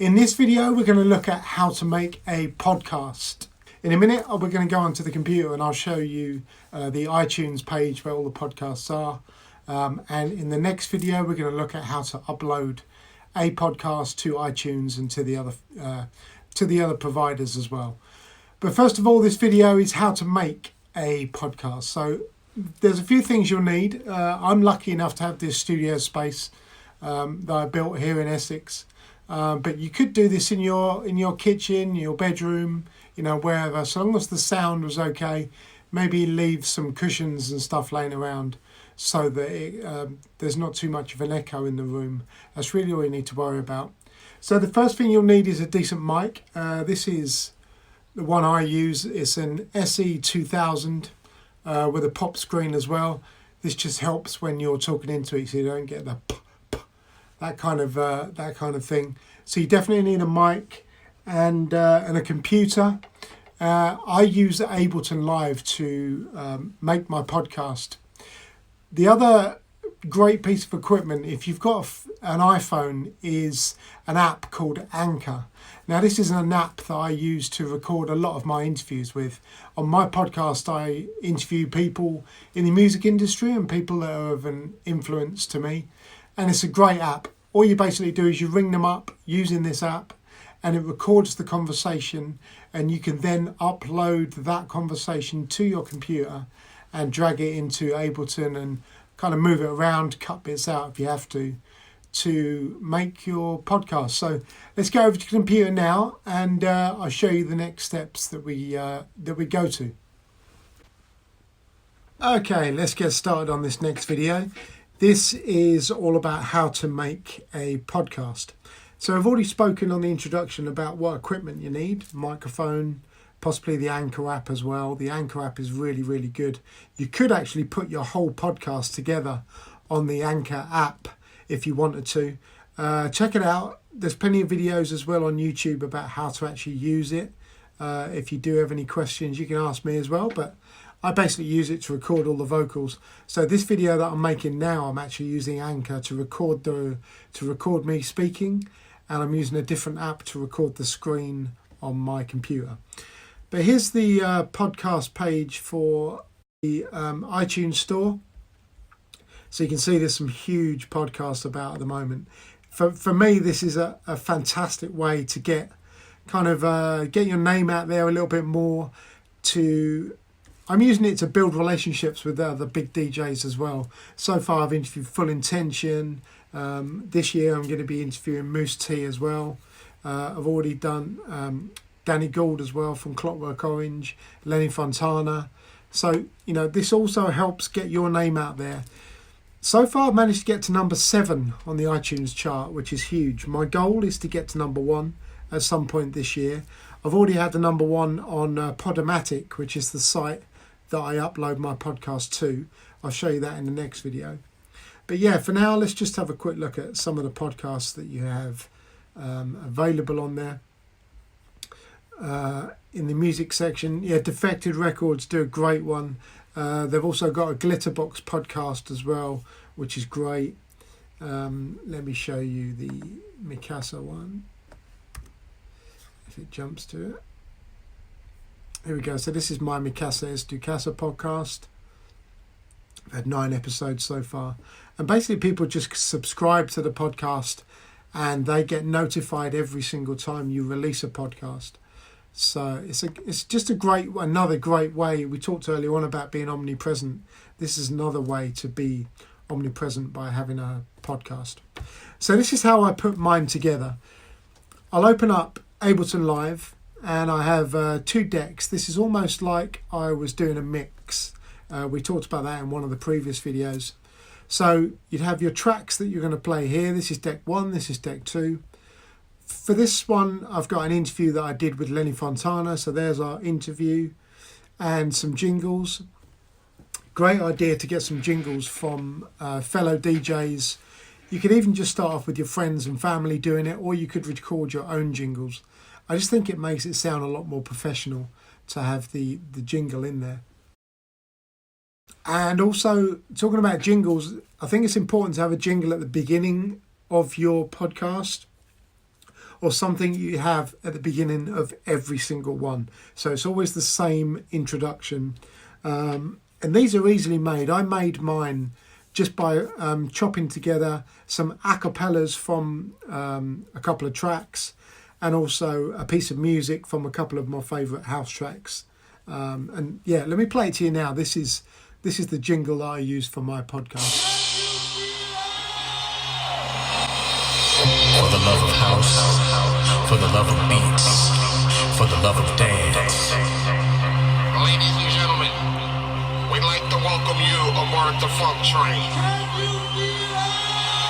In this video, we're going to look at how to make a podcast. In a minute, we're going to go onto the computer and I'll show you the iTunes page where all the podcasts are. And in the next video, we're going to look at how to upload a podcast to iTunes and to the other providers as well. But first of all, this video is how to make a podcast. So there's a few things you'll need. I'm lucky enough to have this studio space that I built here in Essex. But you could do this in your kitchen, your bedroom, wherever. So long as the sound was okay, maybe leave some cushions and stuff laying around so that there's not too much of an echo in the room. That's really all you need to worry about. So the first thing you'll need is a decent mic. This is the one I use. It's an SE 2000 with a pop screen as well. This just helps when you're talking into it so you don't get the that kind of thing. So you definitely need a mic and a computer. I use Ableton Live to make my podcast. The other great piece of equipment, if you've got an iPhone, is an app called Anchor. Now this is an app that I use to record a lot of my interviews with. On my podcast, I interview people in the music industry and people that are of an influence to me. And it's a great app. All you basically do is you ring them up using this app and it records the conversation, and you can then upload that conversation to your computer and drag it into Ableton and kind of move it around, cut bits out if you have to make your podcast. So let's go over to the computer now and I'll show you the next steps that we go to. Okay, let's get started on this next video. This is all about how to make a podcast. So I've already spoken on the introduction about what equipment you need, microphone, possibly the Anchor app as well. The Anchor app is really, really good. You could actually put your whole podcast together on the Anchor app if you wanted to. Check it out. There's plenty of videos as well on YouTube about how to actually use it. If you do have any questions, you can ask me as well, but I basically use it to record all the vocals. So this video that I'm making now, I'm actually using Anchor to record me speaking, and I'm using a different app to record the screen on my computer. But here's the podcast page for the iTunes store. So you can see there's some huge podcasts about at the moment. For me, this is a fantastic way to get your name out there a little bit more. I'm using it to build relationships with other big DJs as well. So far I've interviewed Full Intention. This year I'm going to be interviewing Moose T as well. I've already done Danny Gould as well from Clockwork Orange, Lenny Fontana. So, this also helps get your name out there. So far I've managed to get to number 7 on the iTunes chart, which is huge. My goal is to get to number 1 at some point this year. I've already had the number 1 on Podomatic, which is the site that I upload my podcast to. I'll show you that in the next video. But yeah, for now, let's just have a quick look at some of the podcasts that you have available on there. In the music section, Defected Records do a great one. They've also got a Glitterbox podcast as well, which is great. Let me show you the Casa one, if it jumps to it. Here we go. So this is my Casa Es Tu Casa podcast. I've had 9 episodes so far. And basically people just subscribe to the podcast and they get notified every single time you release a podcast. So it's just another great way. We talked earlier on about being omnipresent. This is another way to be omnipresent by having a podcast. So this is how I put mine together. I'll open up Ableton Live. And I have 2 decks. This is almost like I was doing a mix. We talked about that in one of the previous videos. So you'd have your tracks that you're going to play here. This is deck 1, this is deck 2. For this one, I've got an interview that I did with Lenny Fontana. So there's our interview and some jingles. Great idea to get some jingles from fellow DJs. You could even just start off with your friends and family doing it, or you could record your own jingles. I just think it makes it sound a lot more professional to have the jingle in there. And also, talking about jingles, I think it's important to have a jingle at the beginning of your podcast or something you have at the beginning of every single one. So it's always the same introduction. And these are easily made. I made mine just by chopping together some acapellas from a couple of tracks, and also a piece of music from a couple of my favourite house tracks. And yeah, let me play it to you now. This is the jingle that I use for my podcast. For the love of house, for the love of beats, for the love of dance. Ladies and gentlemen, we'd like to welcome you aboard the funk train.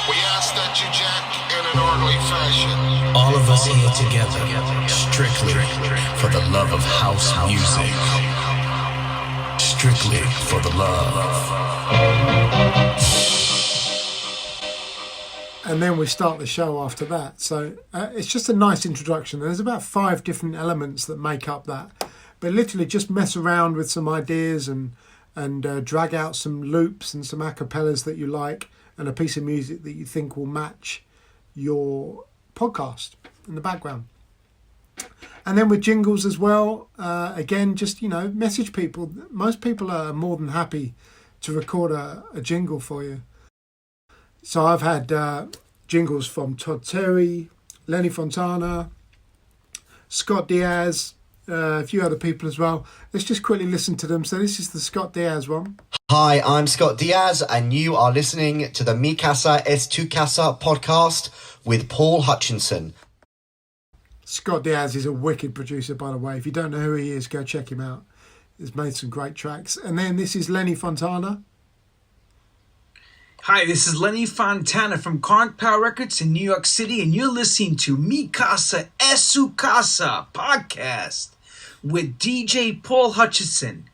We ask that you jack in an orderly fashion. All of us here together, strictly for the love of house music. Strictly for the love. And then we start the show after that. So it's just a nice introduction. There's about 5 different elements that make up that. But literally just mess around with some ideas and drag out some loops and some acapellas that you like, and a piece of music that you think will match your podcast in the background. And then with jingles as well, again, just, message people. Most people are more than happy to record a jingle for you. So I've had jingles from Todd Terry, Lenny Fontana, Scott Diaz, a few other people as well. Let's just quickly listen to them. So this is the Scott Diaz one. Hi, I'm Scott Diaz, and you are listening to the Casa Es Tu Casa podcast with Paul Hutchinson. Scott Diaz is a wicked producer, by the way. If you don't know who he is, go check him out. He's made some great tracks. And then this is Lenny Fontana. Hi, this is Lenny Fontana from Conch Power Records in New York City, and you're listening to Casa Es Tu Casa podcast with DJ Paul Hutchinson.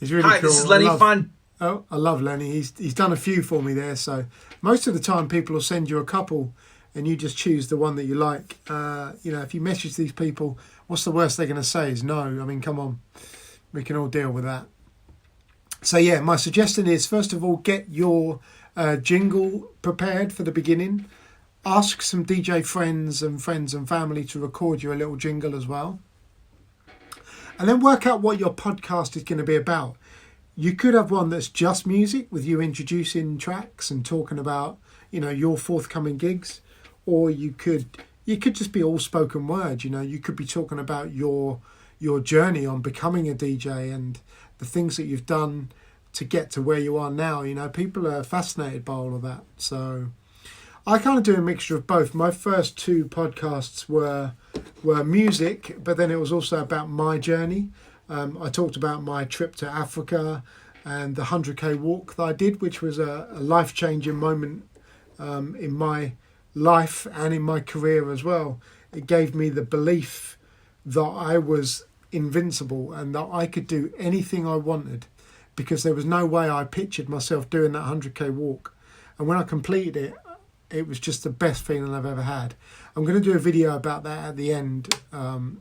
He's really Hi, cool. this is Lenny Fontana. Oh, I love Lenny. He's done a few for me there. So most of the time people will send you a couple and you just choose the one that you like. If you message these people, what's the worst they're going to say is no. I mean, come on. We can all deal with that. So yeah, my suggestion is, first of all, get your jingle prepared for the beginning. Ask some DJ friends and family to record you a little jingle as well. And then work out what your podcast is going to be about. You could have one that's just music, with you introducing tracks and talking about, your forthcoming gigs. Or you could just be all spoken word. You could be talking about your journey on becoming a DJ and the things that you've done to get to where you are now. People are fascinated by all of that. So I kind of do a mixture of both. My first 2 podcasts were music, but then it was also about my journey. I talked about my trip to Africa and the 100k walk that I did, which was a life-changing moment in my life and in my career as well. It gave me the belief that I was invincible and that I could do anything I wanted, because there was no way I pictured myself doing that 100k walk. And when I completed it, it was just the best feeling I've ever had. I'm going to do a video about that at the end,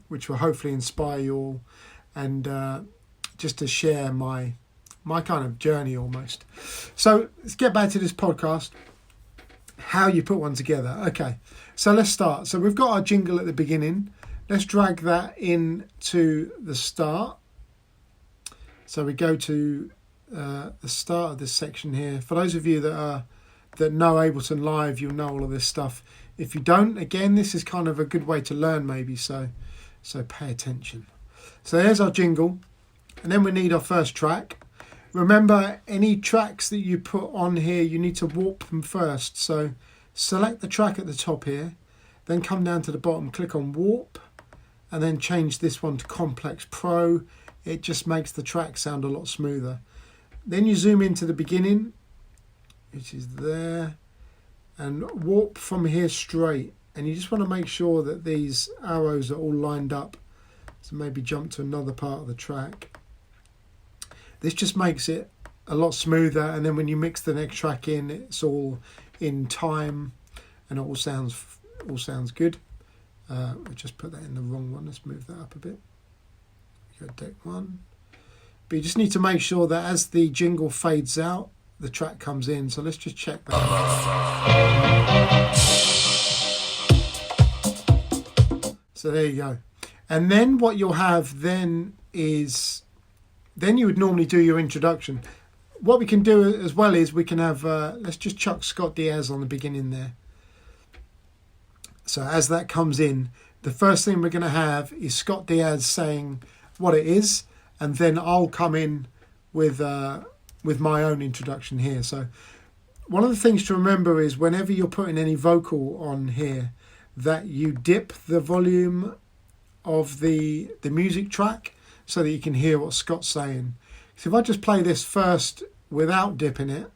which will hopefully inspire you all, and just to share my kind of journey almost. So let's get back to this podcast, how you put one together. Okay, so let's start. So we've got our jingle at the beginning. Let's drag that in to the start. So we go to the start of this section here. For those of you that know Ableton Live, you'll know all of this stuff. If you don't, again, this is kind of a good way to learn maybe, so pay attention. So there's our jingle, and then we need our first track. Remember, any tracks that you put on here, you need to warp them first. So select the track at the top here, then come down to the bottom, click on warp, and then change this one to Complex Pro. It just makes the track sound a lot smoother. Then you zoom into the beginning, which is there, and warp from here straight. And you just want to make sure that these arrows are all lined up. So maybe jump to another part of the track. This just makes it a lot smoother, and then when you mix the next track in, it's all in time and it all sounds good. We just put that in the wrong one. Let's move that up a bit. Go deck 1. But you just need to make sure that as the jingle fades out, the track comes in. So let's just check that. So there you go. And then what you'll have then is, then you would normally do your introduction. What we can do as well is we can have, let's just chuck Scott Diaz on the beginning there. So as that comes in, the first thing we're going to have is Scott Diaz saying what it is, and then I'll come in with my own introduction here. So one of the things to remember is whenever you're putting any vocal on here, that you dip the volume of the music track so that you can hear what Scott's saying. So if I just play this first without dipping it.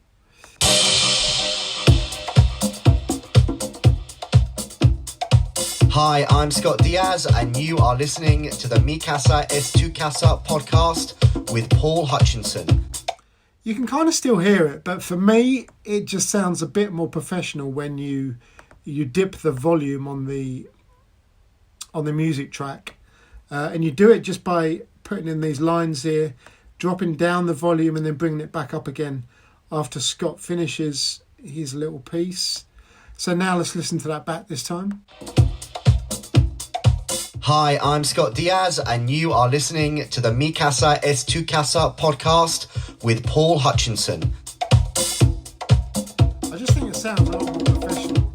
Hi, I'm Scott Diaz, and you are listening to the Casa Es Tu Casa podcast with Paul Hutchinson. You can kind of still hear it, but for me, it just sounds a bit more professional when you dip the volume on the music track, and you do it just by putting in these lines here, dropping down the volume, and then bringing it back up again after Scott finishes his little piece. So now let's listen to that back this time. Hi, I'm Scott Diaz, and you are listening to the Casa Es Tu Casa podcast with Paul Hutchinson. I just think it sounds a lot more professional.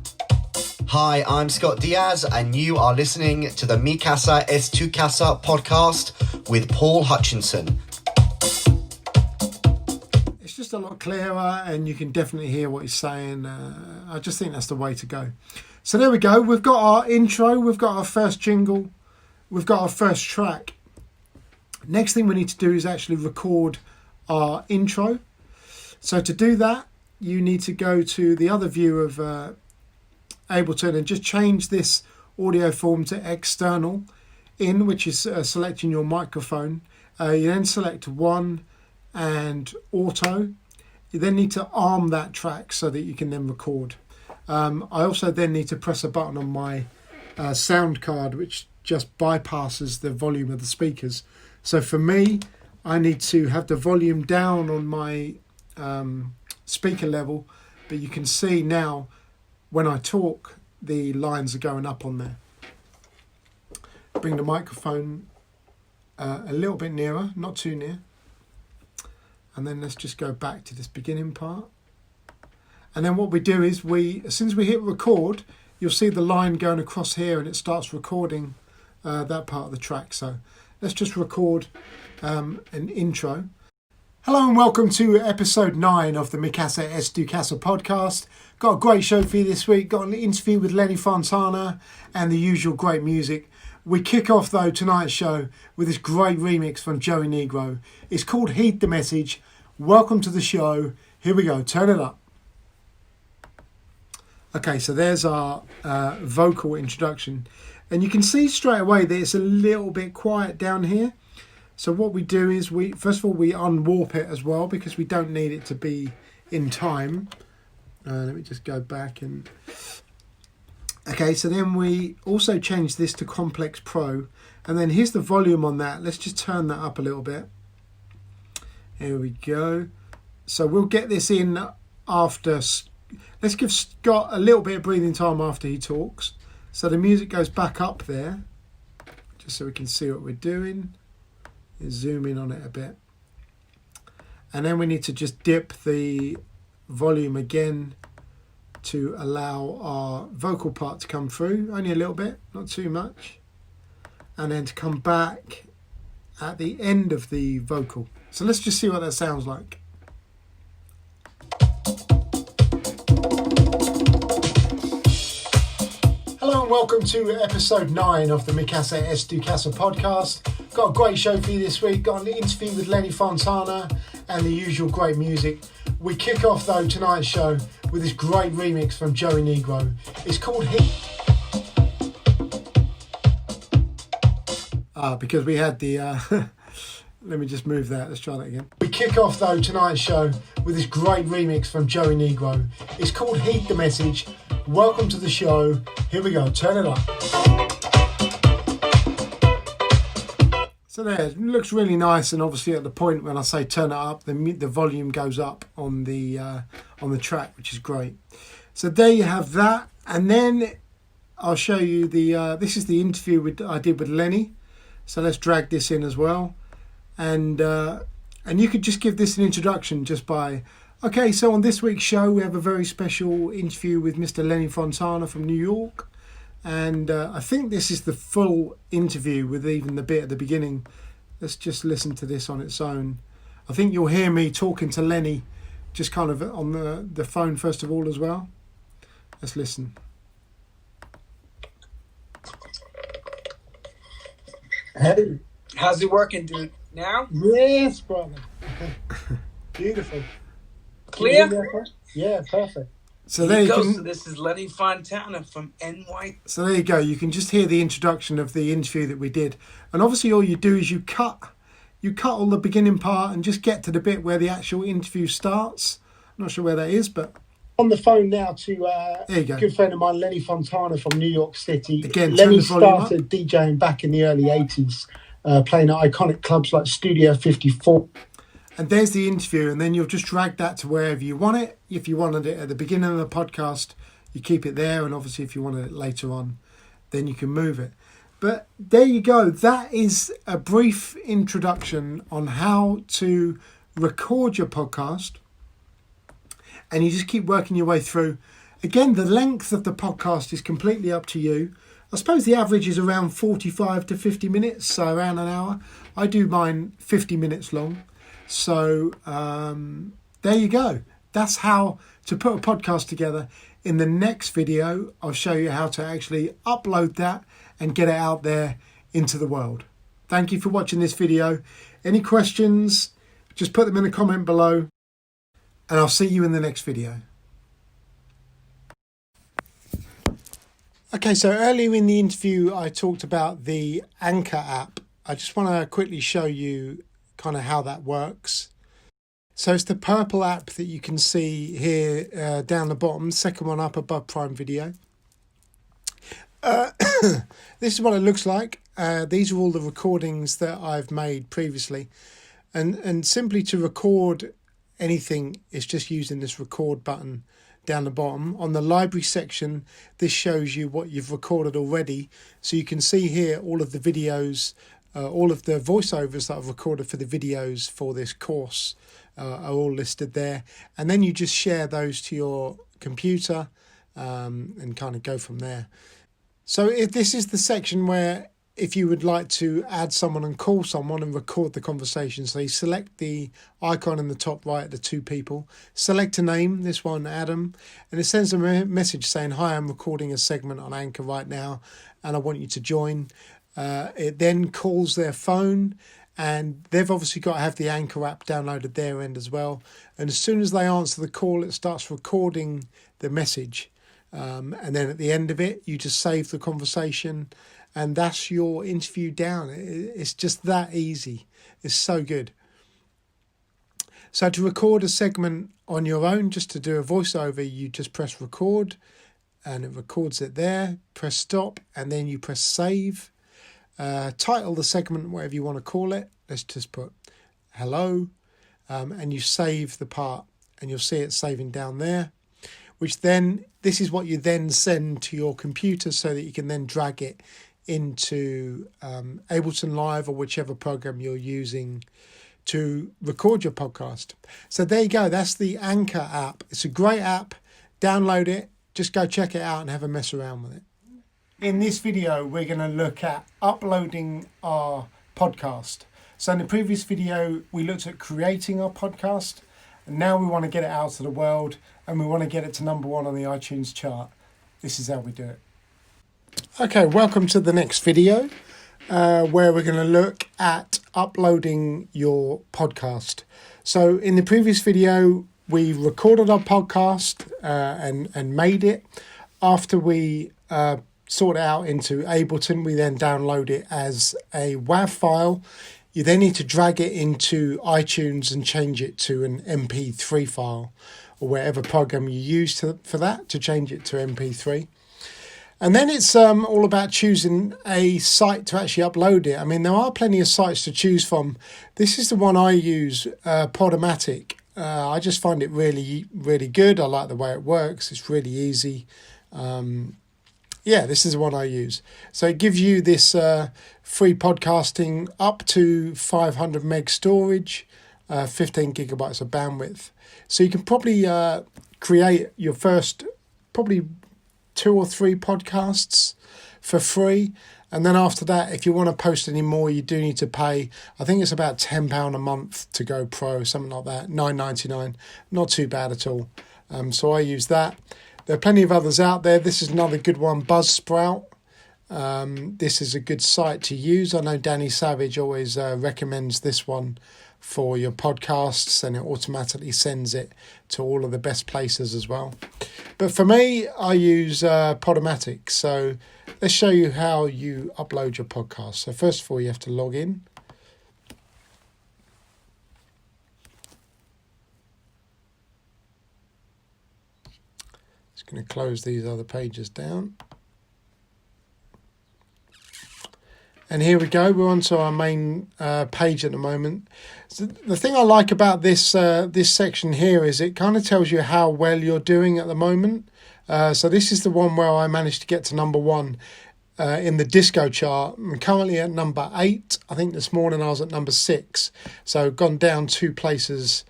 Hi, I'm Scott Diaz, and you are listening to the Casa Es Tu Casa podcast with Paul Hutchinson. It's just a lot clearer, and you can definitely hear what he's saying. I just think that's the way to go. So there we go. We've got our intro. We've got our first jingle. We've got our first track. Next thing we need to do is actually record our intro. So to do that, you need to go to the other view of Ableton and just change this audio form to external in, which is selecting your microphone. You then select one and auto. You then need to arm that track so that you can then record. I also then need to press a button on my sound card, which just bypasses the volume of the speakers. So for me, I need to have the volume down on my speaker level, but you can see now when I talk, the lines are going up on there. Bring the microphone a little bit nearer, not too near. And then let's just go back to this beginning part. And then what we do is as soon as we hit record, you'll see the line going across here and it starts recording that part of the track. So let's just record an intro. Hello and welcome to episode 9 of the Casa Es Tu Casa podcast. Got a great show for you this week. Got an interview with Lenny Fontana and the usual great music. We kick off though tonight's show with this great remix from Joey Negro. It's called Heed the Message. Welcome to the show. Here we go. Turn it up. Okay, so there's our vocal introduction. And you can see straight away that it's a little bit quiet down here. So what we do is first of all, we unwarp it as well because we don't need it to be in time. Let me just go back and... Okay, so then we also change this to Complex Pro. And then here's the volume on that. Let's just turn that up a little bit. Here we go. So we'll get this in after... Let's give Scott a little bit of breathing time after he talks. So the music goes back up there, just so we can see what we're doing. Zoom in on it a bit. And then we need to just dip the volume again to allow our vocal part to come through. Only a little bit, not too much. And then to come back at the end of the vocal. So let's just see what that sounds like. Hello and welcome to episode 9 of the Casa Es Tu Casa podcast. Got a great show for you this week. Got an interview with Lenny Fontana and the usual great music. We kick off though tonight's show with this great remix from Joey Negro. It's called because we had the let me just move that. Let's try that again. We kick off though tonight's show with this great remix from Joey Negro. It's called Heed the Message. Welcome to the show. Here we go. Turn it up. So there, it looks really nice, and obviously at the point when I say turn it up, the volume goes up on the track, which is great. So there you have that, and then I'll show you this is the interview I did with Lenny. So let's drag this in as well. And you could just give this an introduction just by, okay, so on this week's show, we have a very special interview with Mr. Lenny Fontana from New York. And I think this is the full interview with even the bit at the beginning. Let's just listen to this on its own. I think you'll hear me talking to Lenny just kind of on the phone first of all as well. Let's listen. Hey. How's it working, dude? Now? Yes, brother. Beautiful. Clear? Yeah, perfect. So there there you you go. can. So this is Lenny Fontana from NY. So there you go. You can just hear the introduction of the interview that we did, and obviously all you do is you cut all the beginning part and just get to the bit where the actual interview starts. I'm not sure where that is, but on the phone now to there you go. A good friend of mine, Lenny Fontana from New York City. Again, Lenny started DJing back in the early 80s, playing at iconic clubs like Studio 54. And there's the interview, and then you'll just drag that to wherever you want it. If you wanted it at the beginning of the podcast, you keep it there, and obviously if you wanted it later on, then you can move it. But there you go. That is a brief introduction on how to record your podcast, and you just keep working your way through. Again, the length of the podcast is completely up to you. I suppose the average is around 45 to 50 minutes, so around an hour. I do mine 50 minutes long. So there you go. That's how to put a podcast together. In the next video, I'll show you how to actually upload that and get it out there into the world. Thank you for watching this video. Any questions, just put them in the comment below, and I'll see you in the next video. Okay, so earlier in the interview, I talked about the Anchor app. I just want to quickly show you kind of how that works. So it's the purple app that you can see here down the bottom, second one up above Prime Video. This is what it looks like. These are all the recordings that I've made previously, and simply to record anything is just using this record button down the bottom. On the library section, this shows you what you've recorded already, so you can see here all of the videos. All of the voiceovers that I've recorded for the videos for this course are all listed there. And then you just share those to your computer and kind of go from there. So if this is the section where if you would like to add someone and call someone and record the conversation, so you select the icon in the top right, the two people, select a name, this one, Adam, and it sends a message saying, hi, I'm recording a segment on Anchor right now and I want you to join. It then calls their phone, and they've obviously got to have the Anchor app downloaded their end as well. And as soon as they answer the call, it starts recording the message. And then at the end of it, you just save the conversation, and that's your interview down. It's just that easy. It's so good. So to record a segment on your own, just to do a voiceover, you just press record, and it records it there. Press stop, and then you press save. Title the segment whatever you want to call it. Let's just put hello, and you save the part, and you'll see it saving down there, which then this is what you then send to your computer so that you can then drag it into Ableton Live or whichever program you're using to record your podcast. So there you go. That's the Anchor app. It's a great app. Download it. Just go check it out and have a mess around with it. In this video, we're going to look at uploading our podcast. So in the previous video, we looked at creating our podcast, and now we want to get it out to the world, and we want to get it to number 1 on the iTunes chart. This is how we do it. Okay, welcome to the next video, where we're going to look at uploading your podcast. So in the previous video, we recorded our podcast and made it. After we sort it out into Ableton, we then download it as a WAV file. You then need to drag it into iTunes and change it to an MP3 file, or whatever program you use for that to change it to MP3. And then it's all about choosing a site to actually upload it. I mean, there are plenty of sites to choose from. This is the one I use, Podomatic. I just find it really, really good. I like the way it works. It's really easy. Yeah, this is the one I use. So it gives you this free podcasting up to 500 meg storage, 15 gigabytes of bandwidth. So you can probably create your first probably 2 or 3 podcasts for free. And then after that, if you want to post any more, you do need to pay. I think it's about £10 a month to go pro, something like that, $9.99. Not too bad at all. So I use that. There are plenty of others out there. This is another good one, Buzzsprout. This is a good site to use. I know Danny Savage always recommends this one for your podcasts, and it automatically sends it to all of the best places as well. But for me, I use Podomatic. So let's show you how you upload your podcast. So first of all, you have to log in. Just going to close these other pages down. And here we go. We're onto our main page at the moment. So the thing I like about this this section here is it kind of tells you how well you're doing at the moment. So this is the one where I managed to get to number 1 in the disco chart. I'm currently at number 8. I think this morning I was at number 6. So gone down 2 places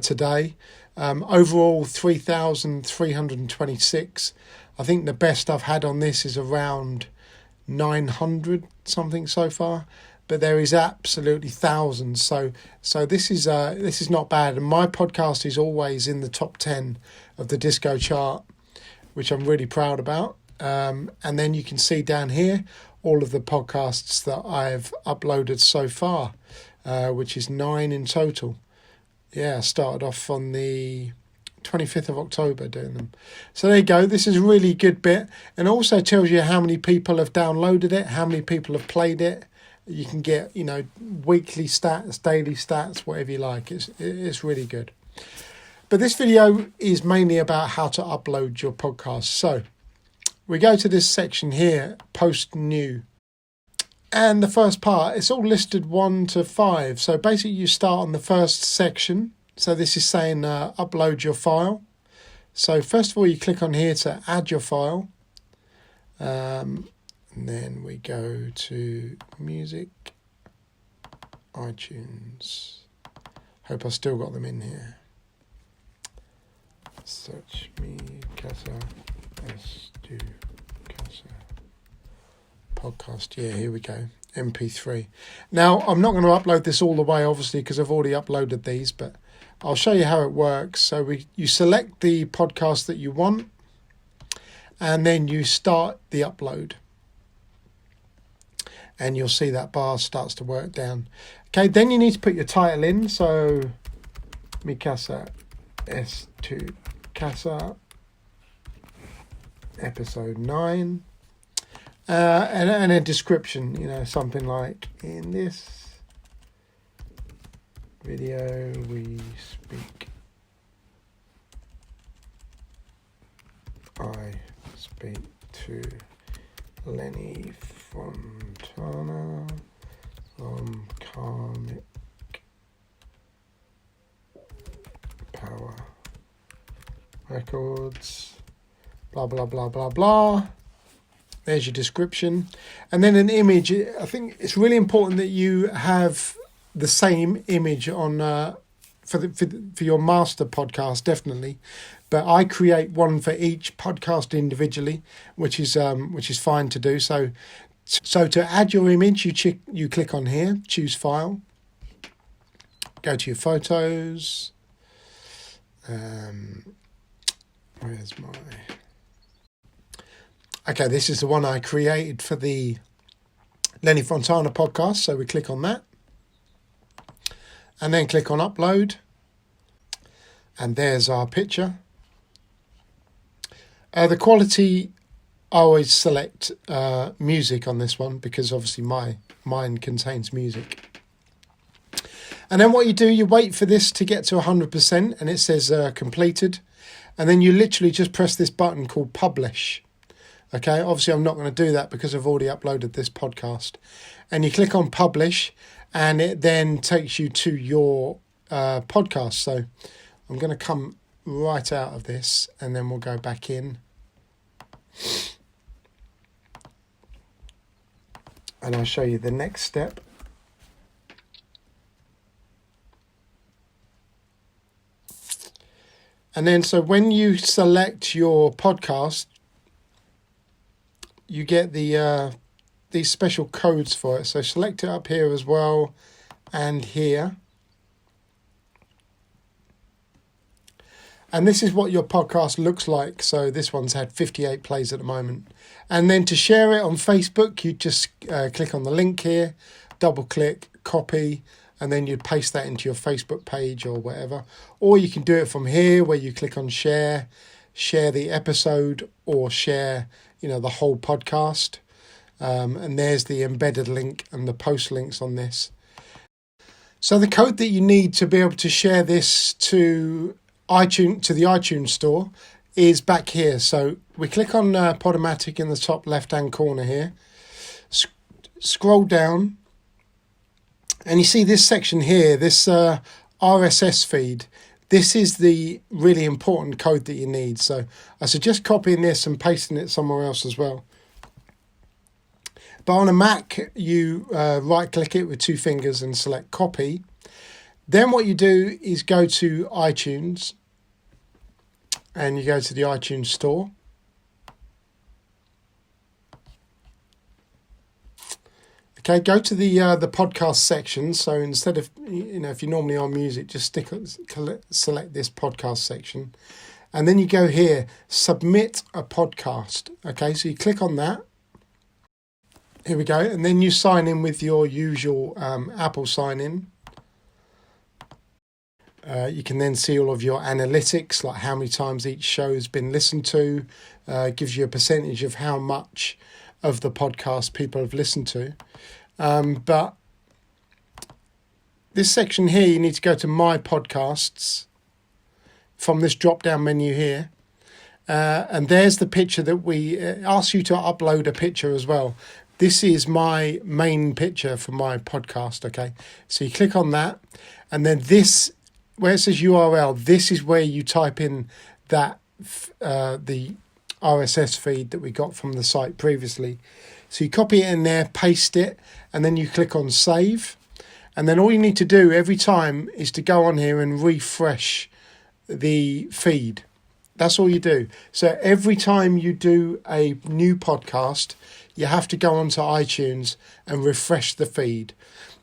today. Overall 3,326. I think the best I've had on this is around 900 something so far, but there is absolutely thousands. So this is not bad, and my podcast is always in the top 10 of the disco chart, which I'm really proud about. And then you can see down here all of the podcasts that I've uploaded so far, which is 9 in total. Yeah, I started off on the 25th of October doing them. So there you go. This is a really good bit, and also tells you how many people have downloaded it, how many people have played it. You can get, weekly stats, daily stats, whatever you like. It's really good. But this video is mainly about how to upload your podcast. So we go to this section here, post new. And the first part, it's all listed 1 to 5. So basically you start on the first section. So this is saying upload your file. So first of all, you click on here to add your file. And then we go to music, iTunes. Hope I still got them in here. Search me, Casa Es Tu Casa. Podcast, yeah, here we go. MP3. Now, I'm not going to upload this all the way, obviously, because I've already uploaded these, but I'll show you how it works. So you select the podcast that you want, and then you start the upload. And you'll see that bar starts to work down. Okay, then you need to put your title in. So, Mi Casa Es Tu Casa, episode 9. And a description, something like, in this video we I speak to Lenny Fontana from Karmic Power Records, blah blah blah blah blah. There's your description, and then an image. I think it's really important that you have the same image on for your master podcast, definitely. But I create one for each podcast individually, which is fine to do. So to add your image, you click on here, choose file, go to your photos. Where's my? Okay, this is the one I created for the Lenny Fontana podcast. So we click on that. And then click on upload. And there's our picture. The quality, I always select music on this one because obviously mine contains music. And then what you do, you wait for this to get to 100% and it says completed. And then you literally just press this button called publish. Okay, obviously I'm not going to do that because I've already uploaded this podcast. And you click on publish and it then takes you to your podcast. So I'm going to come right out of this and then we'll go back in. and I'll show you the next step. And then, so when you select your podcast, you get these special codes for it. So select it up here as well, and here. And this is what your podcast looks like. So this one's had 58 plays at the moment. And then to share it on Facebook, you just click on the link here, double click, copy, and then you'd paste that into your Facebook page or whatever. Or you can do it from here where you click on share the episode, or share, the whole podcast. And there's the embedded link and the post links on this. So the code that you need to be able to share this to the iTunes store is back here. So we click on Podomatic in the top left hand corner here, scroll down, and you see this section here, this RSS feed. This is the really important code that you need. So I suggest copying this and pasting it somewhere else as well. But on a Mac, you right click it with two fingers and select copy. Then what you do is go to iTunes, and you go to the iTunes store. Okay, go to the podcast section. So instead of, if you're normally on music, just select this podcast section. And then you go here, submit a podcast. Okay, so you click on that. Here we go. And then you sign in with your usual Apple sign in. You can then see all of your analytics, like how many times each show has been listened to. Gives you a percentage of how much of the podcast people have listened to. But this section here, you need to go to My Podcasts from this drop-down menu here. And there's the picture that we ask you to upload a picture as well. This is my main picture for my podcast, okay? So you click on that, and then this, where it says URL, this is where you type in that the RSS feed that we got from the site previously. So you copy it in there, paste it, and then you click on save. And then all you need to do every time is to go on here and refresh the feed. That's all you do. So every time you do a new podcast, you have to go onto iTunes and refresh the feed.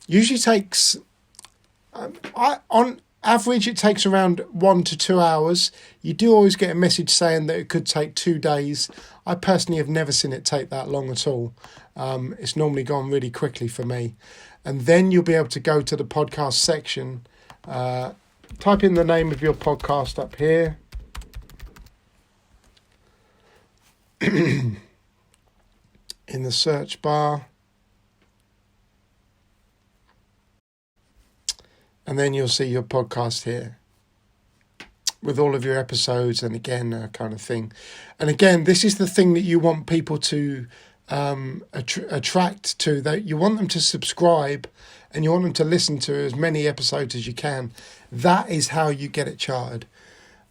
Usually takes, on average, it takes around 1 to 2 hours. You do always get a message saying that it could take 2 days. I personally have never seen it take that long at all. It's normally gone really quickly for me. And then you'll be able to go to the podcast section, type in the name of your podcast up here. In the search bar, and then you'll see your podcast here with all of your episodes, and again, kind of thing. And again, this is the thing that you want people to attract to, that you want them to subscribe and you want them to listen to as many episodes as you can. That is how you get it charted.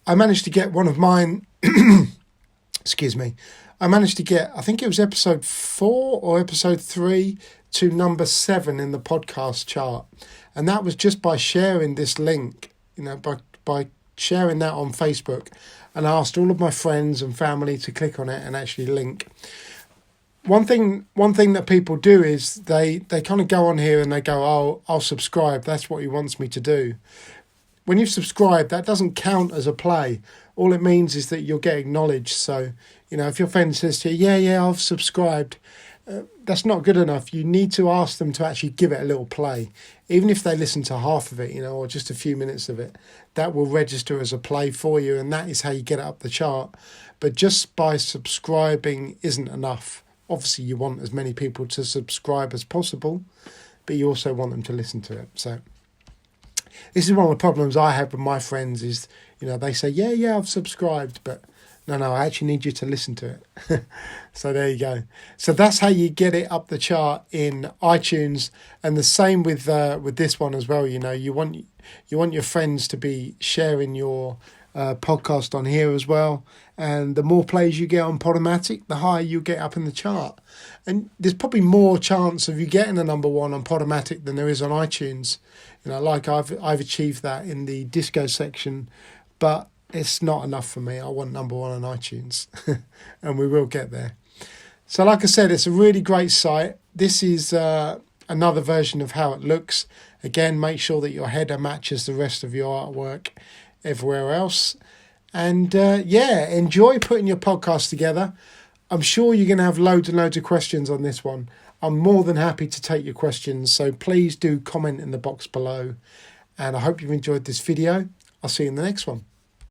I managed to get one of mine excuse me, I managed to get, I think it was episode 4 or episode 3 to number 7 in the podcast chart. And that was just by sharing this link, by sharing that on Facebook. And I asked all of my friends and family to click on it and actually link. One thing that people do is they kind of go on here and they go, oh, I'll subscribe. That's what he wants me to do. When you've subscribed, that doesn't count as a play. All it means is that you'll get acknowledged. So, if your friend says to you, yeah, I've subscribed, that's not good enough. You need to ask them to actually give it a little play. Even if they listen to half of it, or just a few minutes of it, that will register as a play for you. And that is how you get it up the chart. But just by subscribing isn't enough. Obviously, you want as many people to subscribe as possible, but you also want them to listen to it. So this is one of the problems I have with my friends is, they say, yeah, I've subscribed, but no, I actually need you to listen to it. So there you go. So that's how you get it up the chart in iTunes, and the same with this one as well. You want your friends to be sharing your podcast on here as well. And the more plays you get on Podomatic, the higher you get up in the chart. And there's probably more chance of you getting a number one on Podomatic than there is on iTunes. You know, like I've achieved that in the disco section, but it's not enough for me. I want number one on iTunes, and we will get there. So like I said, it's a really great site. This is another version of how it looks. Again, make sure that your header matches the rest of your artwork everywhere else. And enjoy putting your podcast together. I'm sure you're going to have loads and loads of questions on this one. I'm more than happy to take your questions, so please do comment in the box below. And I hope you've enjoyed this video. I'll see you in the next one.